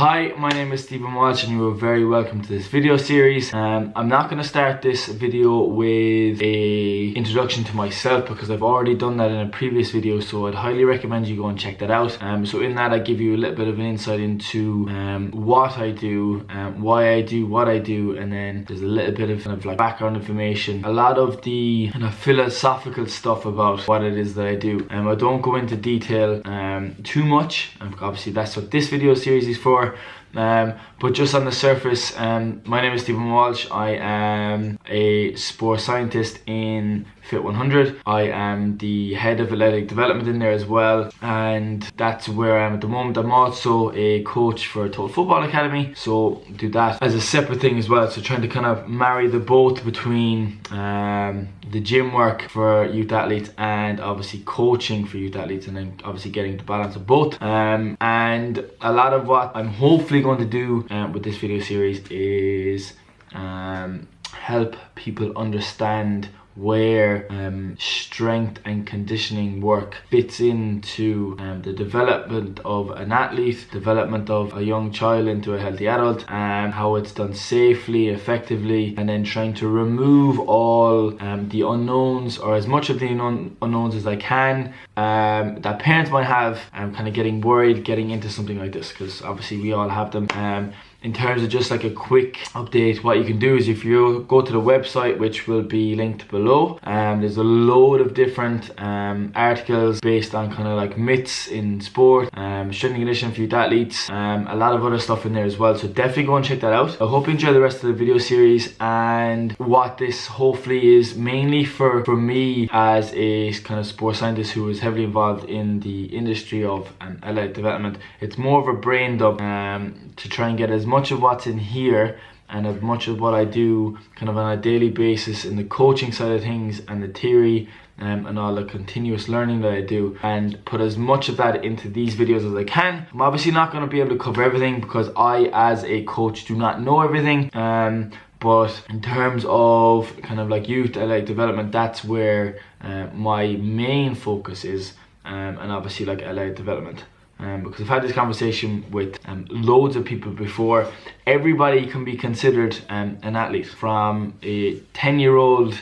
Hi, my name is Stephen Walsh and you are very welcome to this video series. I'm not going to start this video with a introduction to myself because I've already done that in a previous video, so I'd highly recommend you go and check that out. So in that I give you a little bit of an insight into what I do, why I do what I do, and then there's a little bit of background information, a lot of the kind of philosophical stuff about what it is that I do. I don't go into detail too much. Obviously that's what this video series is for. But just on the surface, my name is Stephen Walsh. I am a sports scientist in Fit 100. I am the head of athletic development in there as well, and that's where I am at the moment. I'm also a coach for a Total Football Academy, so do that as a separate thing as well. So trying to kind of marry the both between the gym work for youth athletes and obviously coaching for youth athletes, and then obviously getting the balance of both. And a lot of what I'm hopefully going to do with this video series is help people understand where strength and conditioning work fits into the development of an athlete, development of a young child into a healthy adult, and how it's done safely, effectively, and then trying to remove all the unknowns, or as much of the unknowns as I can, that parents might have, kind of getting worried getting into something like this, because obviously we all have them. In terms of just like a quick update, what you can do is if you go to the website, which will be linked below, there's a load of different articles based on kind of like myths in sport, strength and conditioning for youth athletes, a lot of other stuff in there as well, so definitely go and check that out. I hope you enjoy the rest of the video series, and what this hopefully is mainly for me as a kind of sports scientist who is heavily involved in the industry of athletic development. It's more of a brain dump to try and get as much of what's in here and as much of what I do kind of on a daily basis in the coaching side of things and the theory and all the continuous learning that I do, and put as much of that into these videos as I can. I'm obviously not going to be able to cover everything because I as a coach do not know everything, but in terms of kind of like youth athletic development, that's where my main focus is, and obviously like athletic development. Because I've had this conversation with loads of people before. Everybody can be considered an athlete, from a 10-year-old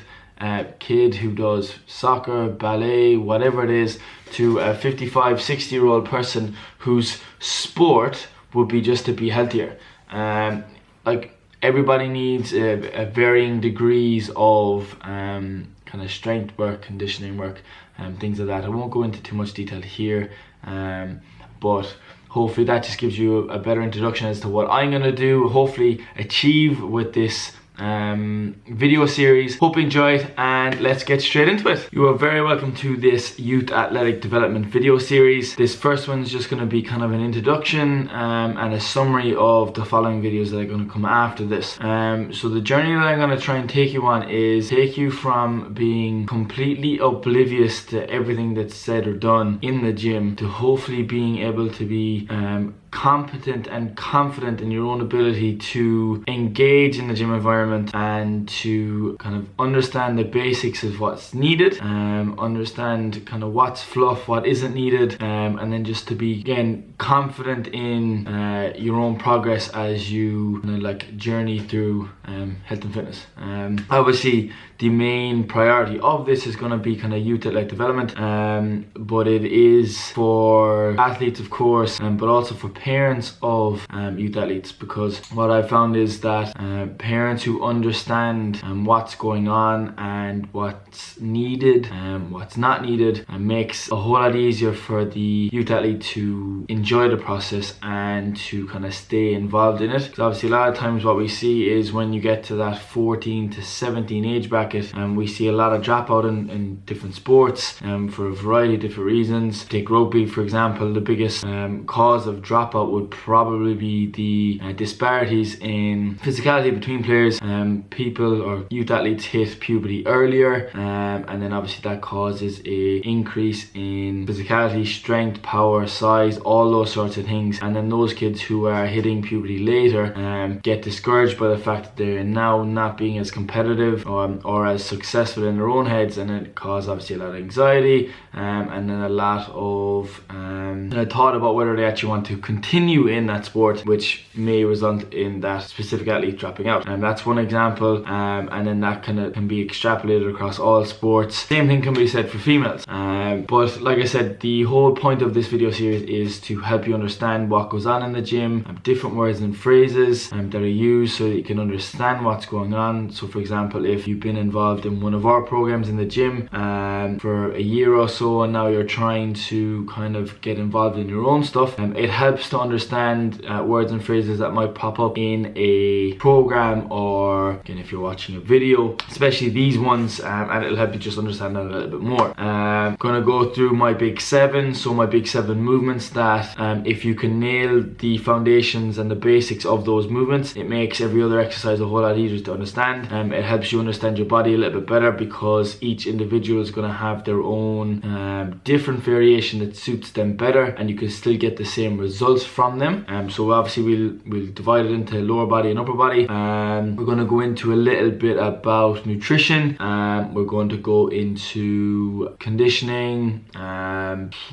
kid who does soccer, ballet, whatever it is, to a 55, 60-year-old person whose sport would be just to be healthier. Like everybody needs a varying degrees of kind of strength work, conditioning work, things like that. I won't go into too much detail here. But hopefully that just gives you a better introduction as to what I'm going to do, hopefully achieve with this video series. Hope you enjoy it, and let's get straight into it. You are very welcome to this youth athletic development video series. This first one is just going to be kind of an introduction and a summary of the following videos that are going to come after this. So the journey that I'm going to try and take you on is take you from being completely oblivious to everything that's said or done in the gym to hopefully being able to be competent and confident in your own ability to engage in the gym environment and to kind of understand the basics of what's needed, understand kind of what's fluff, what isn't needed, and then just to be again confident in your own progress as you kind of like journey through health and fitness. Obviously the main priority of this is going to be kind of youth athletic development, but it is for athletes of course, but also for parents of youth athletes, because what I've found is that parents who understand what's going on and what's needed and what's not needed makes a whole lot easier for the youth athlete to enjoy the process and to kind of stay involved in it. Because obviously a lot of times what we see is when you get to that 14 to 17 age bracket, we see a lot of dropout in different sports for a variety of different reasons. Take rugby for example. The biggest cause of dropout would probably be the disparities in physicality between players. People or youth athletes hit puberty earlier, and then obviously that causes a increase in physicality, strength, power, size, all those sorts of things. And then those kids who are hitting puberty later get discouraged by the fact that they're now not being as competitive or as successful in their own heads, and it causes obviously a lot of anxiety, and then a lot of thought about whether they actually want to continue continue in that sport, which may result in that specific athlete dropping out. And that's one example, and then that kind of can be extrapolated across all sports. Same thing can be said for females. But like I said, the whole point of this video series is to help you understand what goes on in the gym, different words and phrases that are used so that you can understand what's going on. So for example, if you've been involved in one of our programs in the gym for a year or so, and now you're trying to kind of get involved in your own stuff, it helps to understand words and phrases that might pop up in a program, or again if you're watching a video, especially these ones, and it'll help you just understand that a little bit more. I'm gonna go through my big 7, so my big 7 movements that if you can nail the foundations and the basics of those movements, it makes every other exercise a whole lot easier to understand. It helps you understand your body a little bit better, because each individual is going to have their own different variation that suits them better, and you can still get the same results from them. So obviously we'll divide it into lower body and upper body. We're going to go into a little bit about nutrition. We're going to go into conditioning.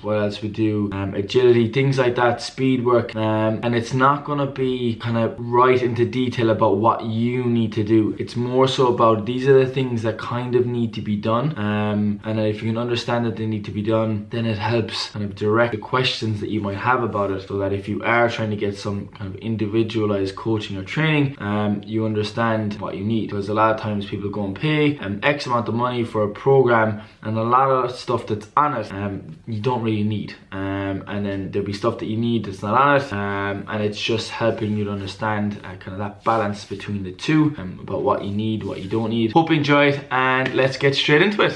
What else we do? Agility, things like that, speed work. And it's not going to be kind of right into detail about what you need to do. It's more so about these are the things that kind of need to be done, and if you can understand that they need to be done, then it helps kind of direct the questions that you might have about it, so that if you are trying to get some kind of individualized coaching or training, you understand what you need. Because a lot of times people go and pay X amount of money for a program, and a lot of stuff that's on it you don't really need, and then there'll be stuff that you need that's not on it, and it's just helping you to understand kind of that balance between the two, about what you need, what you don't need. Hope you enjoyed, and let's get straight into it.